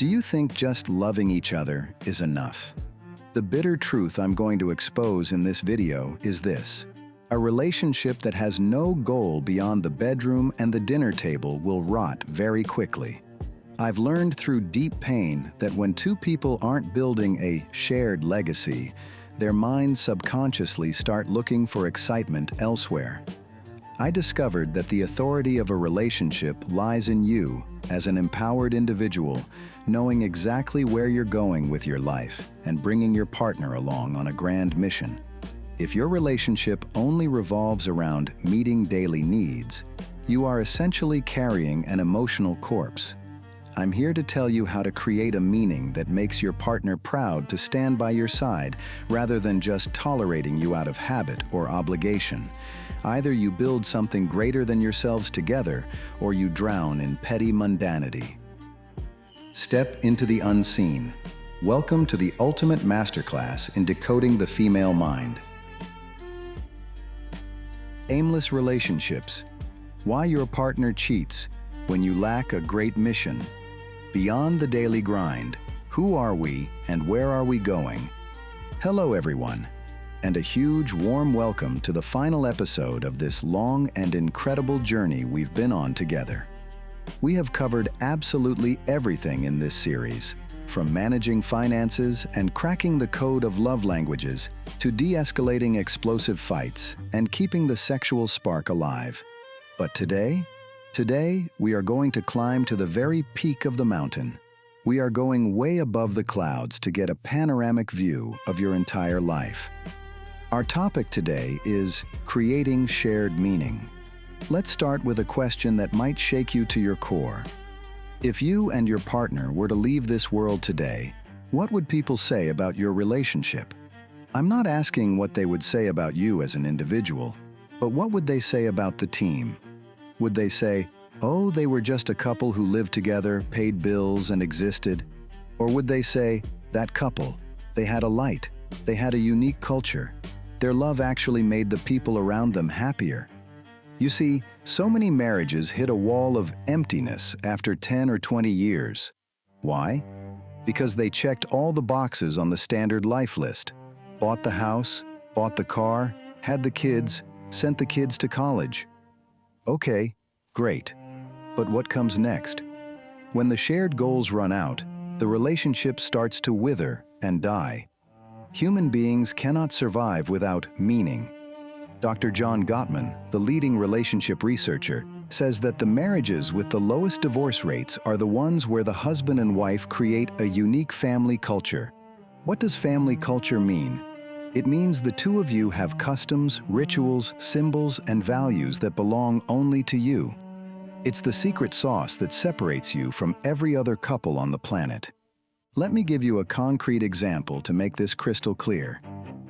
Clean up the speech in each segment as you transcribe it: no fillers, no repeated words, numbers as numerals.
Do you think just loving each other is enough? The bitter truth I'm going to expose in this video is this. A relationship that has no goal beyond the bedroom and the dinner table will rot very quickly. I've learned through deep pain that when two people aren't building a shared legacy, their minds subconsciously start looking for excitement elsewhere. I discovered that the authority of a relationship lies in you, as an empowered individual, knowing exactly where you're going with your life and bringing your partner along on a grand mission. If your relationship only revolves around meeting daily needs, you are essentially carrying an emotional corpse. I'm here to tell you how to create a meaning that makes your partner proud to stand by your side rather than just tolerating you out of habit or obligation. Either you build something greater than yourselves together, or you drown in petty mundanity. Step into the unseen. Welcome to the ultimate masterclass in decoding the female mind. Aimless relationships. Why your partner cheats when you lack a great mission. Beyond the daily grind, who are we and where are we going? Hello everyone, and a huge warm welcome to the final episode of this long and incredible journey we've been on together. We have covered absolutely everything in this series, from managing finances and cracking the code of love languages to de-escalating explosive fights and keeping the sexual spark alive. But today we are going to climb to the very peak of the mountain. We are going way above the clouds to get a panoramic view of your entire life. Our topic today is creating shared meaning. Let's start with a question that might shake you to your core. If you and your partner were to leave this world today, what would people say about your relationship? I'm not asking what they would say about you as an individual, but what would they say about the team? Would they say, oh, they were just a couple who lived together, paid bills, and existed? Or would they say, that couple, they had a light, they had a unique culture. Their love actually made the people around them happier. You see, so many marriages hit a wall of emptiness after 10 or 20 years. Why? Because they checked all the boxes on the standard life list. Bought the house, bought the car, had the kids, sent the kids to college. Okay, great. But what comes next? When the shared goals run out, the relationship starts to wither and die. Human beings cannot survive without meaning. Dr. John Gottman, the leading relationship researcher, says that the marriages with the lowest divorce rates are the ones where the husband and wife create a unique family culture. What does family culture mean? It means the two of you have customs, rituals, symbols, and values that belong only to you. It's the secret sauce that separates you from every other couple on the planet. Let me give you a concrete example to make this crystal clear.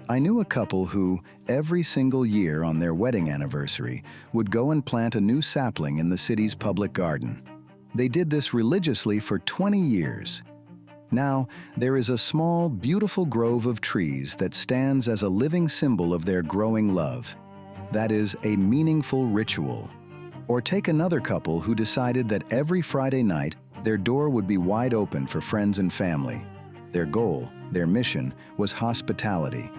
I knew a couple who, every single year on their wedding anniversary, would go and plant a new sapling in the city's public garden. They did this religiously for 20 years. Now, there is a small, beautiful grove of trees that stands as a living symbol of their growing love. That is a meaningful ritual. Or take another couple who decided that every Friday night, their door would be wide open for friends and family. Their goal, their mission, was hospitality.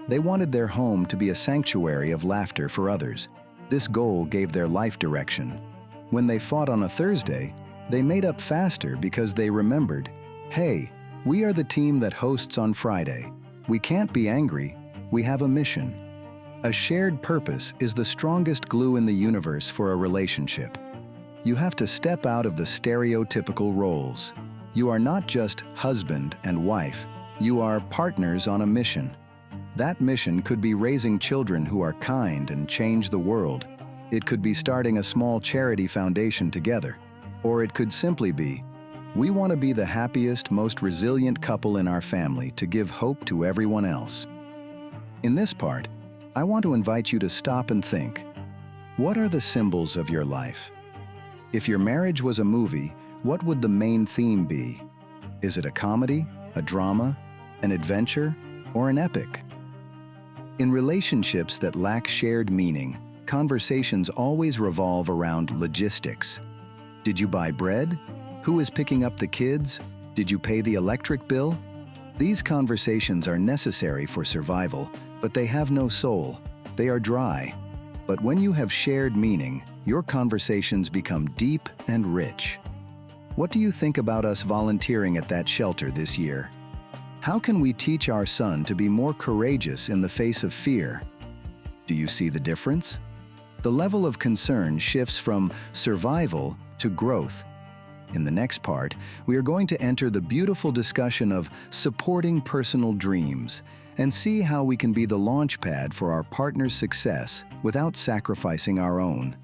They wanted their home to be a sanctuary of laughter for others. This goal gave their life direction. When they fought on a Thursday, they made up faster because they remembered, hey, we are the team that hosts on Friday. We can't be angry, we have a mission. A shared purpose is the strongest glue in the universe for a relationship. You have to step out of the stereotypical roles. You are not just husband and wife, you are partners on a mission. That mission could be raising children who are kind and change the world. It could be starting a small charity foundation together. Or it could simply be, we want to be the happiest, most resilient couple in our family to give hope to everyone else. In this part, I want to invite you to stop and think, what are the symbols of your life? If your marriage was a movie, what would the main theme be? Is it a comedy, a drama, an adventure, or an epic? In relationships that lack shared meaning, conversations always revolve around logistics. Did you buy bread? Who is picking up the kids? Did you pay the electric bill? These conversations are necessary for survival, but they have no soul. They are dry. But when you have shared meaning, your conversations become deep and rich. What do you think about us volunteering at that shelter this year? How can we teach our son to be more courageous in the face of fear? Do you see the difference? The level of concern shifts from survival to growth. In the next part, we are going to enter the beautiful discussion of supporting personal dreams and see how we can be the launch pad for our partner's success without sacrificing our own.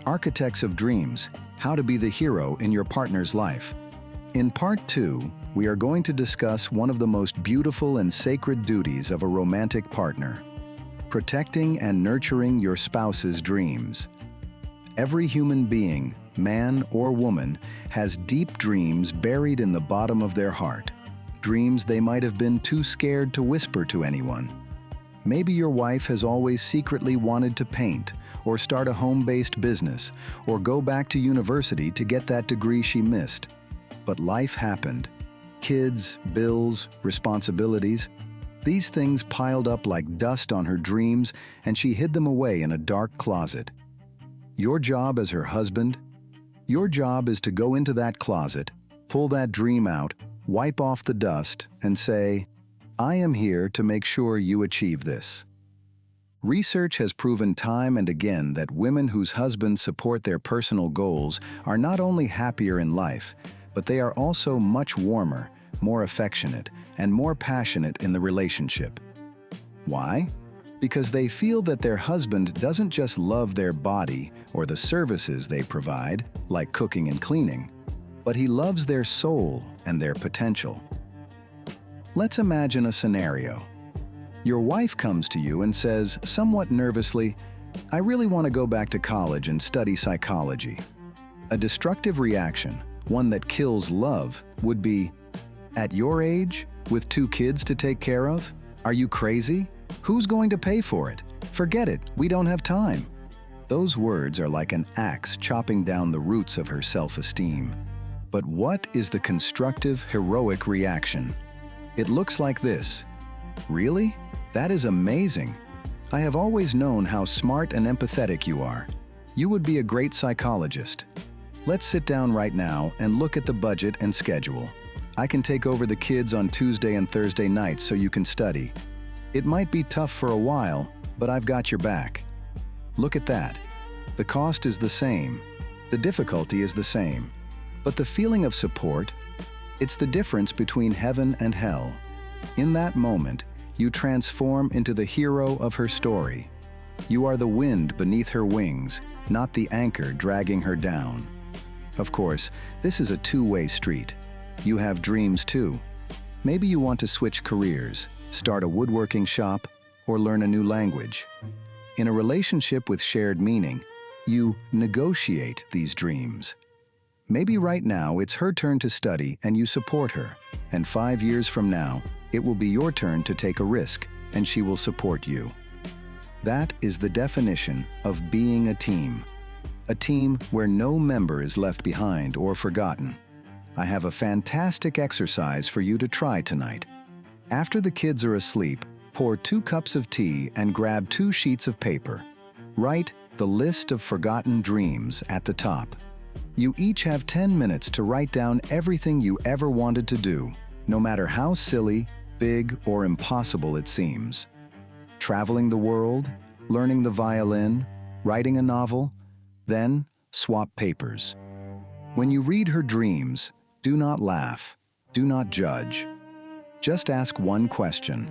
Architects of Dreams: How to be the hero in your partner's life. In Part 2, we are going to discuss one of the most beautiful and sacred duties of a romantic partner: protecting and nurturing your spouse's dreams. Every human being, man or woman, has deep dreams buried in the bottom of their heart, dreams they might have been too scared to whisper to anyone. Maybe your wife has always secretly wanted to paint, or start a home-based business, or go back to university to get that degree she missed. But life happened. Kids, bills, responsibilities. These things piled up like dust on her dreams, and she hid them away in a dark closet. Your job as her husband? Your job is to go into that closet, pull that dream out, wipe off the dust, and say, "I am here to make sure you achieve this." Research has proven time and again that women whose husbands support their personal goals are not only happier in life, but they are also much warmer, more affectionate, and more passionate in the relationship. Why? Because they feel that their husband doesn't just love their body or the services they provide, like cooking and cleaning, but he loves their soul and their potential. Let's imagine a scenario. Your wife comes to you and says, somewhat nervously, "I really want to go back to college and study psychology." A destructive reaction, one that kills love, would be, "At your age, with 2 kids to take care of? Are you crazy? Who's going to pay for it? Forget it, we don't have time." Those words are like an axe chopping down the roots of her self-esteem. But what is the constructive, heroic reaction? It looks like this. "Really? That is amazing. I have always known how smart and empathetic you are. You would be a great psychologist. Let's sit down right now and look at the budget and schedule. I can take over the kids on Tuesday and Thursday nights so you can study. It might be tough for a while, but I've got your back." Look at that. The cost is the same. The difficulty is the same. But the feeling of support, it's the difference between heaven and hell. In that moment, you transform into the hero of her story. You are the wind beneath her wings, not the anchor dragging her down. Of course, this is a two-way street. You have dreams too. Maybe you want to switch careers, start a woodworking shop, or learn a new language. In a relationship with shared meaning, you negotiate these dreams. Maybe right now it's her turn to study and you support her, and 5 years from now, it will be your turn to take a risk and she will support you. That is the definition of being a team. A team where no member is left behind or forgotten. I have a fantastic exercise for you to try tonight. After the kids are asleep, pour 2 cups of tea and grab 2 sheets of paper. Write the list of forgotten dreams at the top. You each have 10 minutes to write down everything you ever wanted to do, no matter how silly, big, or impossible it seems. Traveling the world, learning the violin, writing a novel, then swap papers. When you read her dreams, do not laugh, do not judge. Just ask one question.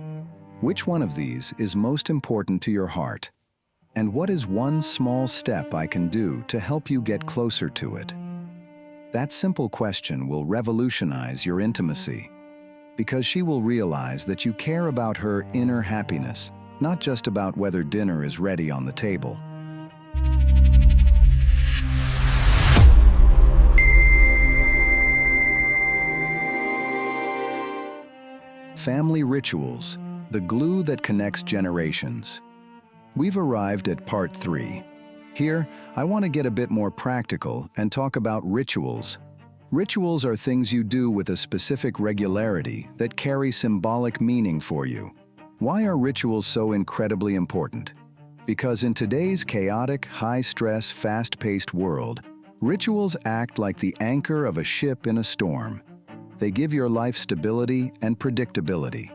Which one of these is most important to your heart? And what is one small step I can do to help you get closer to it? That simple question will revolutionize your intimacy, because she will realize that you care about her inner happiness, not just about whether dinner is ready on the table. Family rituals, the glue that connects generations. We've arrived at part 3. Here, I want to get a bit more practical and talk about rituals. Rituals are things you do with a specific regularity that carry symbolic meaning for you. Why are rituals so incredibly important? Because in today's chaotic, high-stress, fast-paced world, rituals act like the anchor of a ship in a storm. They give your life stability and predictability.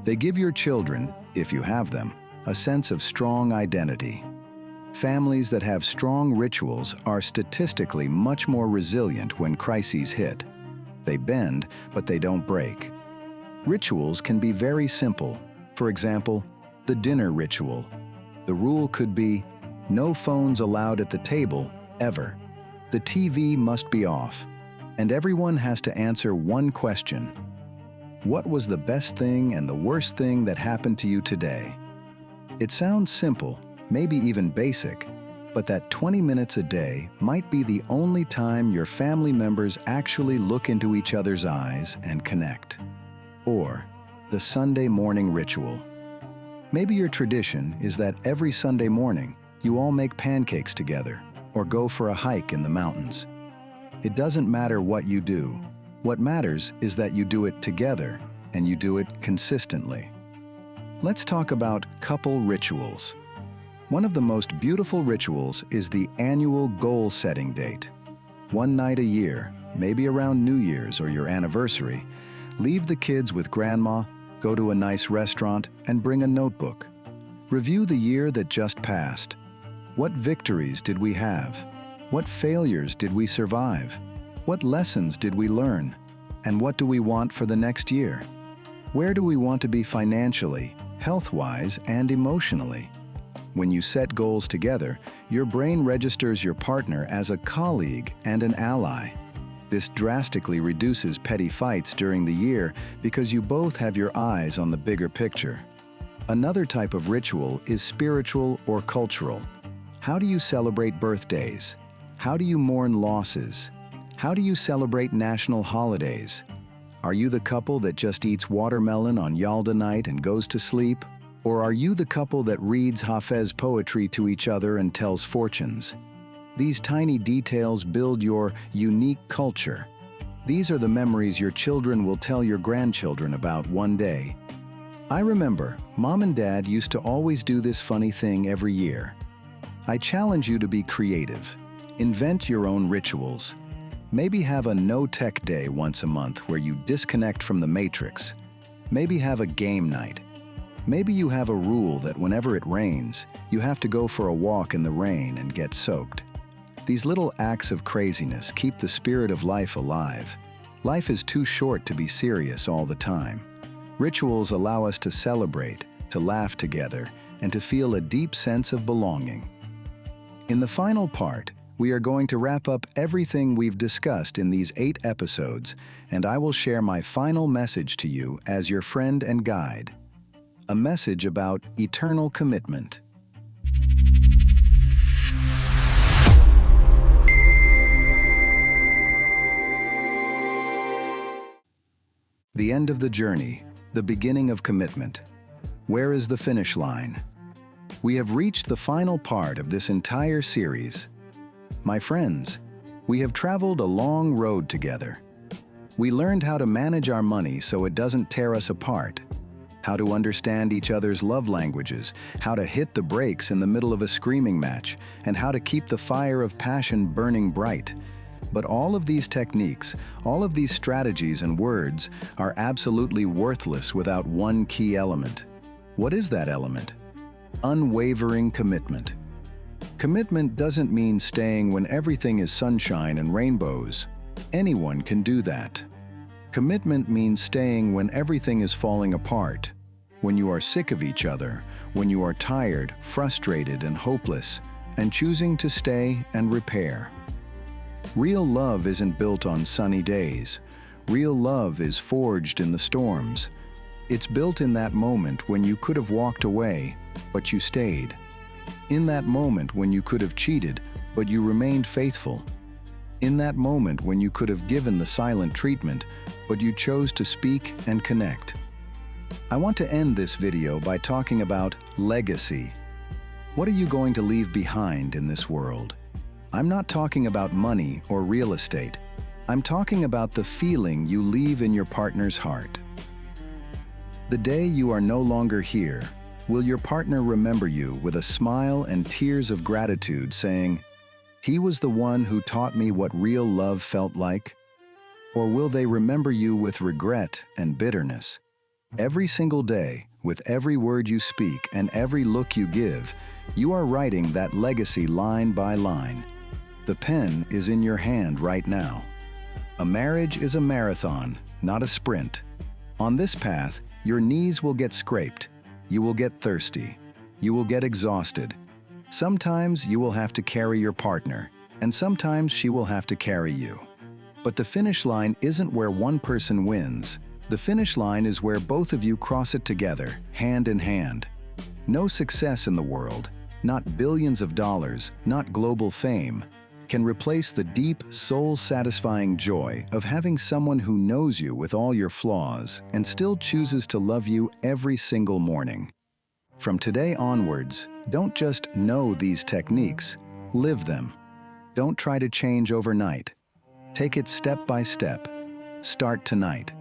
They give your children, if you have them, a sense of strong identity. Families that have strong rituals are statistically much more resilient when crises hit. They bend, but they don't break. Rituals can be very simple. For example, the dinner ritual. The rule could be, no phones allowed at the table, ever. The TV must be off. And everyone has to answer one question. What was the best thing and the worst thing that happened to you today? It sounds simple, maybe even basic, but that 20 minutes a day might be the only time your family members actually look into each other's eyes and connect. Or the Sunday morning ritual. Maybe your tradition is that every Sunday morning you all make pancakes together or go for a hike in the mountains. It doesn't matter what you do. What matters is that you do it together and you do it consistently. Let's talk about couple rituals. One of the most beautiful rituals is the annual goal-setting date. One night a year, maybe around New Year's or your anniversary, leave the kids with grandma, go to a nice restaurant, and bring a notebook. Review the year that just passed. What victories did we have? What failures did we survive? What lessons did we learn? And what do we want for the next year? Where do we want to be financially, health-wise, and emotionally? When you set goals together, your brain registers your partner as a colleague and an ally. This drastically reduces petty fights during the year because you both have your eyes on the bigger picture. Another type of ritual is spiritual or cultural. How do you celebrate birthdays? How do you mourn losses? How do you celebrate national holidays? Are you the couple that just eats watermelon on Yalda night and goes to sleep? Or are you the couple that reads Hafez poetry to each other and tells fortunes? These tiny details build your unique culture. These are the memories your children will tell your grandchildren about one day. I remember, Mom and Dad used to always do this funny thing every year. I challenge you to be creative. Invent your own rituals. Maybe have a no-tech day once a month where you disconnect from the matrix. Maybe have a game night. Maybe you have a rule that whenever it rains, you have to go for a walk in the rain and get soaked. These little acts of craziness keep the spirit of life alive. Life is too short to be serious all the time. Rituals allow us to celebrate, to laugh together, and to feel a deep sense of belonging. In the final part, we are going to wrap up everything we've discussed in these 8 episodes, and I will share my final message to you as your friend and guide. A message about eternal commitment. The end of the journey, the beginning of commitment. Where is the finish line? We have reached the final part of this entire series. My friends, we have traveled a long road together. We learned how to manage our money so it doesn't tear us apart, how to understand each other's love languages, how to hit the brakes in the middle of a screaming match, and how to keep the fire of passion burning bright. But all of these techniques, all of these strategies and words are absolutely worthless without one key element. What is that element? Unwavering commitment. Commitment doesn't mean staying when everything is sunshine and rainbows. Anyone can do that. Commitment means staying when everything is falling apart, when you are sick of each other, when you are tired, frustrated, and hopeless, and choosing to stay and repair. Real love isn't built on sunny days. Real love is forged in the storms. It's built in that moment when you could have walked away, but you stayed. In that moment when you could have cheated, but you remained faithful. In that moment when you could have given the silent treatment, but you chose to speak and connect. I want to end this video by talking about legacy. What are you going to leave behind in this world? I'm not talking about money or real estate. I'm talking about the feeling you leave in your partner's heart. The day you are no longer here, will your partner remember you with a smile and tears of gratitude, saying, "He was the one who taught me what real love felt like"? Or will they remember you with regret and bitterness? Every single day, with every word you speak and every look you give, you are writing that legacy line by line. The pen is in your hand right now. A marriage is a marathon, not a sprint. On this path, your knees will get scraped, you will get thirsty, you will get exhausted. Sometimes you will have to carry your partner, and sometimes she will have to carry you. But the finish line isn't where one person wins. The finish line is where both of you cross it together, hand in hand. No success in the world, not billions of dollars, not global fame, can replace the deep, soul-satisfying joy of having someone who knows you with all your flaws and still chooses to love you every single morning. From today onwards, don't just know these techniques, live them. Don't try to change overnight. Take it step by step. Start tonight.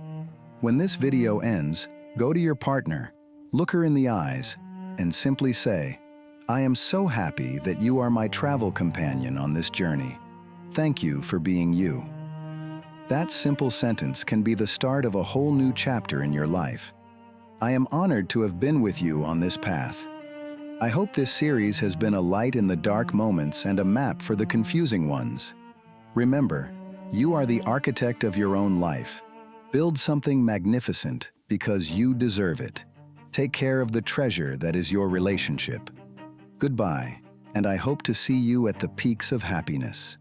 When this video ends, go to your partner, look her in the eyes, and simply say, "I am so happy that you are my travel companion on this journey. Thank you for being you." That simple sentence can be the start of a whole new chapter in your life. I am honored to have been with you on this path. I hope this series has been a light in the dark moments and a map for the confusing ones. Remember, you are the architect of your own life. Build something magnificent because you deserve it. Take care of the treasure that is your relationship. Goodbye, and I hope to see you at the peaks of happiness.